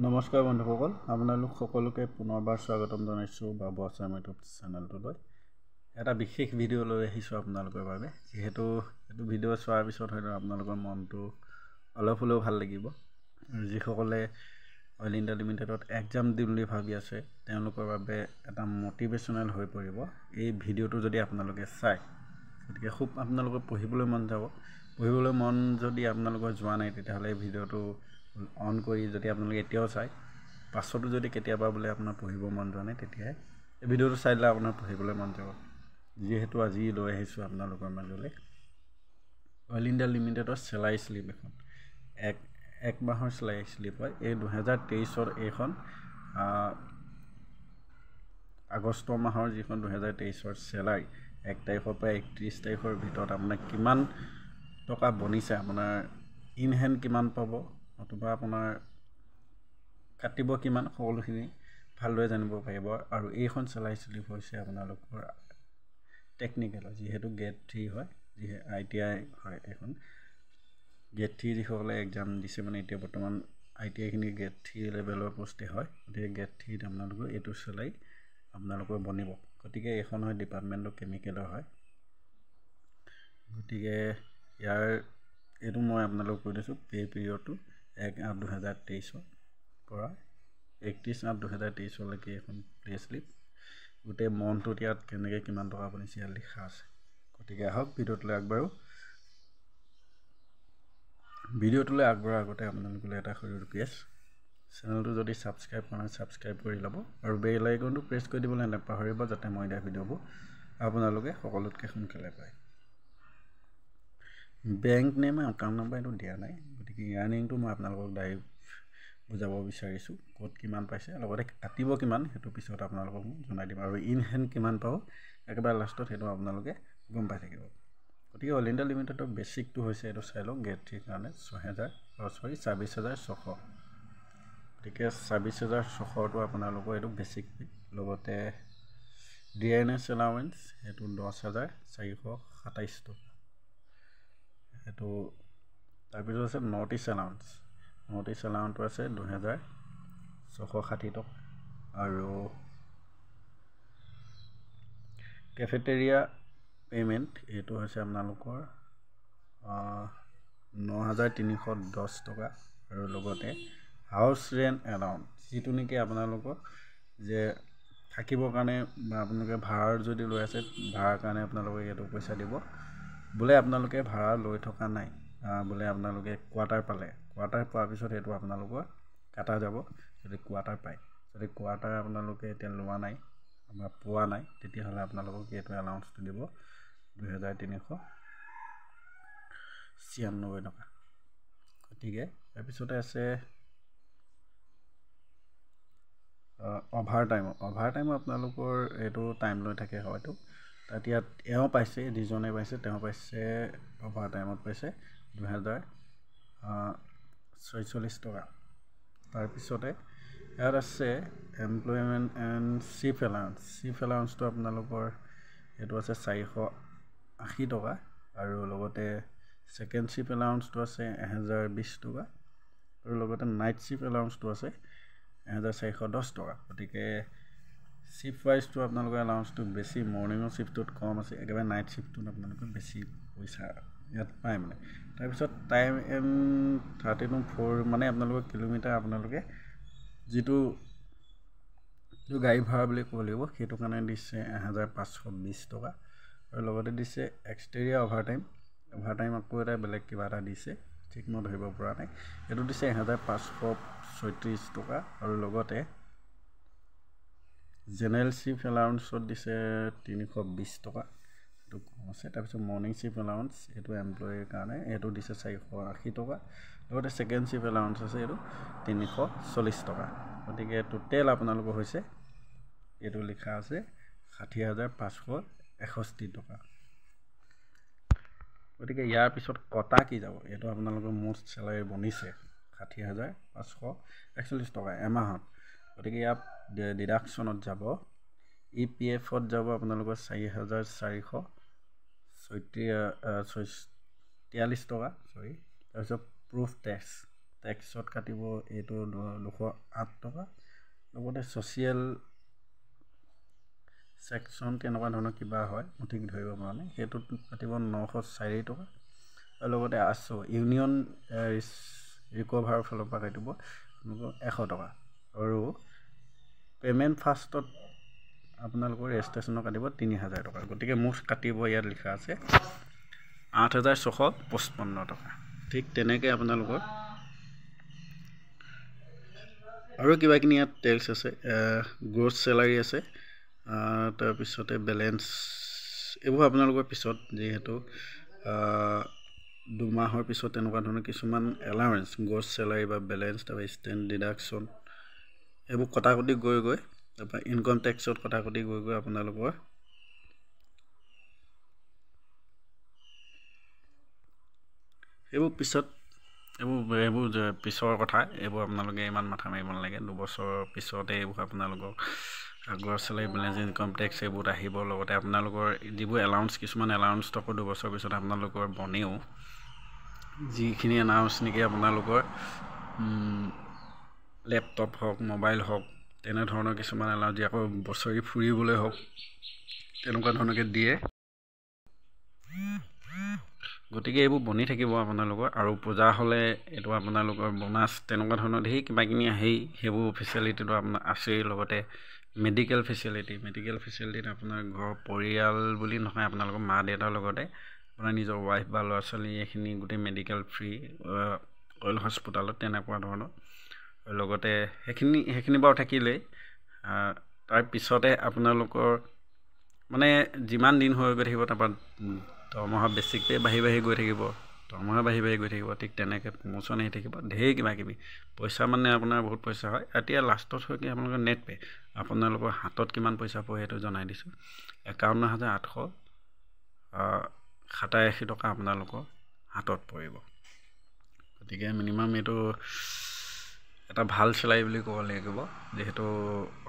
নমস্কাৰ বন্ধুসকল, আপোনালোক সকলোকে পুনৰবাৰ স্বাগতম জনাইছোঁ বাবু আছাম ইউটিউব চেনেলটোলৈ। এটা বিশেষ ভিডিঅ' লৈ আহিছোঁ আপোনালোকৰ বাবে। যিহেতু এইটো ভিডিঅ' চোৱাৰ পিছত হয়তো আপোনালোকৰ মনটো অলপ হ'লেও ভাল লাগিব। যিসকলে অইল ইণ্ডিয়া লিমিটেডত এক্সাম দিম বুলি ভাবি আছে তেওঁলোকৰ বাবে এটা মটিভেশ্যনেল হৈ পৰিব এই ভিডিঅ'টো যদি আপোনালোকে চায়। গতিকে খুব আপোনালোকৰ পঢ়িবলৈ মন যাব। পঢ়িবলৈ মন যদি আপোনালোকৰ যোৱা নাই তেতিয়াহ'লে এই ভিডিঅ'টো অন কৰি যদি আপোনালোকে এতিয়াও চায়, পাছতো যদি কেতিয়াবা বোলে আপোনাৰ পঢ়িব মন যোৱা নাই তেতিয়াহে এই ভিডিঅ'টো চাই দিলে আপোনাৰ পঢ়িবলৈ মন যাব। যিহেতু আজি লৈ আহিছোঁ আপোনালোকৰ মাজলৈ অইল ইণ্ডিয়া লিমিটেডৰ চেলাৰী শ্লিপ এখন। এক মাহৰ চেলাৰী শ্লিপ হয়। এই 2023 এইখন আগষ্ট মাহৰ যিখন 2023 চেলাৰী 1 তাৰিখৰ পৰা 31 তাৰিখৰ ভিতৰত আপোনাৰ কিমান টকা বনিছে, আপোনাৰ ইন হেণ্ড কিমান পাব, অথবা আপোনাৰ কাটিব কিমান, সকলোখিনি ভালদৰে জানিব পাৰিব। আৰু এইখন চেলাৰী শ্লিপ হৈছে আপোনালোকৰ টেকনিকেলৰ, যিহেতু গ্ৰেড 3 হয়, ITI হয়। এইখন গ্ৰেড 3 যিসকলে এক্সাম দিছে, মানে এতিয়া বৰ্তমান ITI খিনি গ্ৰেড 3 লেভেলৰ পষ্টে হয়। গতিকে গ্ৰেড 3ত আপোনালোকৰ এইটো চেলাৰী আপোনালোকৰ বনিব। গতিকে এইখন হয় ডিপাৰ্টমেণ্ট অফ কেমিকেলৰ হয়। গতিকে এইটো মই আপোনালোকক কৈ দিছোঁ পে পিৰিয়ডটো 1/8/2023 পৰা 31/8/2023 এখন পে শ্লিপ। গোটেই মন্থটোত ইয়াত কেনেকৈ কিমান টকা বনিছে ইয়াত লিখা আছে। গতিকে আহক ভিডিঅ'টোলৈ আগবাঢ়ো। ভিডিঅ'টোলৈ আগবঢ়াৰ আগতে আপোনালোকলৈ এটা সৰু ৰিকুৱেষ্ট, চেনেলটো যদি ছাবস্ক্ৰাইব কৰা নাই ছাবস্ক্ৰাইব কৰি ল'ব আৰু বেল আইকনটো প্ৰেছ কৰি দিবলৈ নাপাহৰিব, যাতে মই দিয়া ভিডিঅ'বোৰ আপোনালোকে সকলোতকৈ সোনকালে পায়। বেংক নেম একাউণ্ট নম্বৰ এইটো দিয়া নাই, গতিকে ইয়াৰ্নিংটো মই আপোনালোকক ডাইৰেক্ট বুজাব বিচাৰিছোঁ ক'ত কিমান পাইছে, লগতে কাটিব কিমান সেইটো পিছত আপোনালোকক মই জনাই দিম। আৰু ইন হেণ্ড কিমান পাব একেবাৰে লাষ্টত সেইটো আপোনালোকে গম পাই থাকিব। গতিকে অইল ইণ্ডিয়া লিমিটেডৰ বেচিকটো হৈছে, এইটো চাই লওক, গ্ৰেড 3 কাৰণে 24,600। গতিকে 24,600টো আপোনালোকৰ এইটো বেচিক। লগতে DNS এলাউৱেঞ্চ সেইটো 10,427 টকা। সেইটো তাৰপিছত আছে north east allowance. North east এলাউঞ্চটো আছে 2,660 টকা। আৰু কেফেটেৰিয়া পে'মেণ্ট এইটো হৈছে আপোনালোকৰ 9,310 টকা। আৰু লগতে হাউচ ৰেণ্ট এলাউঞ্চ, যিটো নেকি আপোনালোকৰ যে থাকিবৰ কাৰণে বা আপোনালোকে ভাড়াৰ যদি লৈ আছে, ভাড়াৰ কাৰণে আপোনালোকে এইটো পইচা দিব। বোলে আপোনালোকে ভাড়া লৈ থকা নাই, বোলে আপোনালোকে কোৱাৰ্টাৰ পালে, কোৱাৰ্টাৰ পোৱাৰ পিছত সেইটো আপোনালোকৰ কাটা যাব যদি কোৱাৰ্টাৰ পায়। যদি কোৱাৰ্টাৰ আপোনালোকে এতিয়া লোৱা নাই বা পোৱা নাই, তেতিয়াহ'লে আপোনালোকক এইটো এলাউঞ্চটো দিব 2,396 টকা। গতিকে তাৰপিছতে আছে অভাৰ টাইম আপোনালোকৰ এইটো টাইম লৈ থাকে হয়তো। তাত ইয়াত এওঁ পাইছে, যিজনে পাইছে তেওঁ পাইছে অভাৰ টাইমত পাইছে 2,046 টকা। তাৰপিছতে ইয়াত আছে employment and shift allowance. Shift এলাউঞ্চটো আপোনালোকৰ এইটো আছে 480 টকা। আৰু লগতে ছেকেণ্ড শ্বিফ্ট এলাউঞ্চটো আছে 1,020 টকা। আৰু লগতে নাইট শ্বিফ্ট এলাউঞ্চটো আছে 1,410 টকা। গতিকে শ্বিফ্ট ৱাইজটো আপোনালোকৰ এলাউঞ্চটো বেছি, মৰ্ণিঙৰ শ্বিফ্টটোত কম আছে, একেবাৰে নাইট শ্বিফ্টটোত আপোনালোকে বেছি পইচা ইয়াত পায় মানে। তাৰপিছত টাইম এণ্ড 13-4 মানে আপোনালোকৰ কিলোমিটাৰ আপোনালোকে যিটো গাড়ী ভাড়া বুলি ক'ব লাগিব, সেইটো কাৰণে দিছে 1,520 টকা। আৰু লগতে দিছে এক্সটেৰিয়া অভাৰ টাইম আকৌ এটা বেলেগ কিবা এটা দিছে, ঠিক মই ধৰিব পৰা নাই, এইটো দিছে 1,536 টকা। আৰু লগতে জেনেৰেল শ্বিফ্ট এলাউঞ্চত দিছে 320 টকা, এইটো কম আছে। তাৰপিছত মৰ্ণিং শ্বিফ্ট এলাউঞ্চ এইটো এমপ্লয়ীৰ কাৰণে, এইটো দিছে 480 টকা। লগতে ছেকেণ্ড শ্বিফ্ট এলাউঞ্চ আছে এইটো 340 টকা। গতিকে টোটেল আপোনালোকৰ হৈছে, এইটো লিখা আছে 60,561 টকা। গতিকে ইয়াৰ পিছত কটা কি যাব, এইটো আপোনালোকৰ মুঠ চেলাৰী বনিছে 60,541 টকা এমাহত। গতিকে ইয়াত ডিডাকশ্যনত যাব, EPF-ত যাব আপোনালোকৰ 4,443 টকা। তাৰপিছত প্ৰুফ টেক্স টেক্সত কাটিব এইটো 208 টকা লগতে ছ'চিয়েল ছেকশ্যন তেনেকুৱা ধৰণৰ কিবা হয় মই ঠিক ধৰিব পৰা নাই সেইটোত কাটিব 904 টকা আৰু লগতে ইউনিয়ন ৰিকভাৰৰ ফালৰ পৰা কাটিব 100 টকা আৰু পে'মেণ্ট ফাৰ্ষ্টত আপোনালোকৰ ৰেজিষ্ট্ৰেশ্যনৰ কাটিব 3000 টকা গতিকে মুঠ কাটিব ইয়াত লিখা আছে 8655 টকা ঠিক তেনেকৈ আপোনালোকৰ আৰু কিবাকিনি ইয়াত টেক্স আছে গ্ৰছ চেলাৰী আছে তাৰপিছতে বেলেঞ্চ এইবোৰ আপোনালোকৰ পিছত যিহেতু 2 মাহৰ পিছত তেনেকুৱা ধৰণৰ কিছুমান এলাউৱেঞ্চ গ্ৰছ চেলাৰী বা বেলেঞ্চ তাৰপৰা ষ্টেণ্ড ডিডাকশ্যন এইবোৰ কটাকটি গৈ তাৰপৰা ইনকম টেক্সত কটাকটি গৈ আপোনালোকৰ এইবোৰ পিছত এইবোৰ পিছৰ কথা এইবোৰ আপোনালোকে ইমান মাথা মাৰিব নালাগে 2 বছৰৰ পিছতে এইবোৰ আপোনালোকক gross salary balance income tax এইবোৰ আহিব লগতে আপোনালোকৰ যিবোৰ এলাউঞ্চ কিছুমান এলাউঞ্চটো 2 বছৰৰ পিছত আপোনালোকৰ বনেও যিখিনি এলাউঞ্চ নেকি আপোনালোকৰ লেপটপ হওক মোবাইল হওক তেনেধৰণৰ কিছুমান এলাউঞ্চ আকৌ বছৰি ফুৰিবলৈ হওক তেনেকুৱা ধৰণকে দিয়ে গতিকে এইবোৰ বনি থাকিব আপোনালোকৰ আৰু পূজা হ'লে এইটো আপোনালোকৰ বোনাছ তেনেকুৱা ধৰণৰ ধেৰ কিবাকিনি আহেই সেইবোৰ ফেচিলিটিটো আপোনাৰ আছেই লগতে মেডিকেল ফেচিলিটিত আপোনাৰ ঘৰৰ পৰিয়াল বুলি নহয় আপোনালোকৰ মা দেউতাৰ লগতে আপোনাৰ নিজৰ ৱাইফ বা ল'ৰা ছোৱালী এইখিনি গোটেই মেডিকেল ফ্ৰী অইল হস্পিটালত তেনেকুৱা ধৰণৰ লগতে সেইখিনি বাৰু থাকিলেই তাৰ পিছতে আপোনালোকৰ মানে যিমান দিন হৈ গৈ থাকিব তাৰপৰা দৰমহা বেছিকৈ বাঢ়ি গৈ থাকিব ঠিক তেনেকৈ প্ৰমোশ্যন আহি থাকিব ঢেৰ কিবাকিবি পইচা মানে আপোনাৰ বহুত পইচা হয় এতিয়া লাষ্টত হয় কি আপোনালোকৰ নেট পে' আপোনালোকৰ হাতত কিমান পইচা পৰে সেইটো জনাই দিছোঁ 51,887 টকা আপোনালোকৰ হাতত পৰিব গতিকে মিনিমাম এইটো এটা ভাল চেলাৰী বুলি ক'ব লাগিব যিহেতু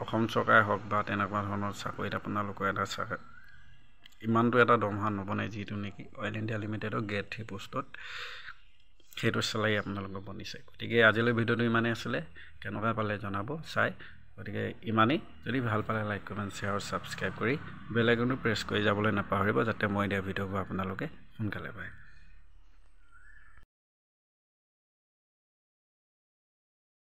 অসম চৰকাৰে হওক বা তেনেকুৱা ধৰণৰ চাকৰিত আপোনালোকৰ ইমানটো এটা দৰমহা নবনাই যিটো নেকি অইল ইণ্ডিয়া লিমিটেডৰ গ্ৰেড 3 পোষ্টত সেইটো চেলাৰী আপোনালোকৰ বনিছে গতিকে আজিলৈ ভিডিঅ'টো ইমানেই আছিলে কেনেকুৱা পালে জনাব গতিকে ইমানেই যদি ভাল পালে লাইক কমেণ্ট শ্বেয়াৰ আৰু ছাবস্ক্ৰাইব কৰি বেল আইকনটো প্ৰেছ কৰি যাবলৈ নাপাহৰিব যাতে মই দিয়া ভিডিঅ'বোৰ আপোনালোকে সোনকালে পায়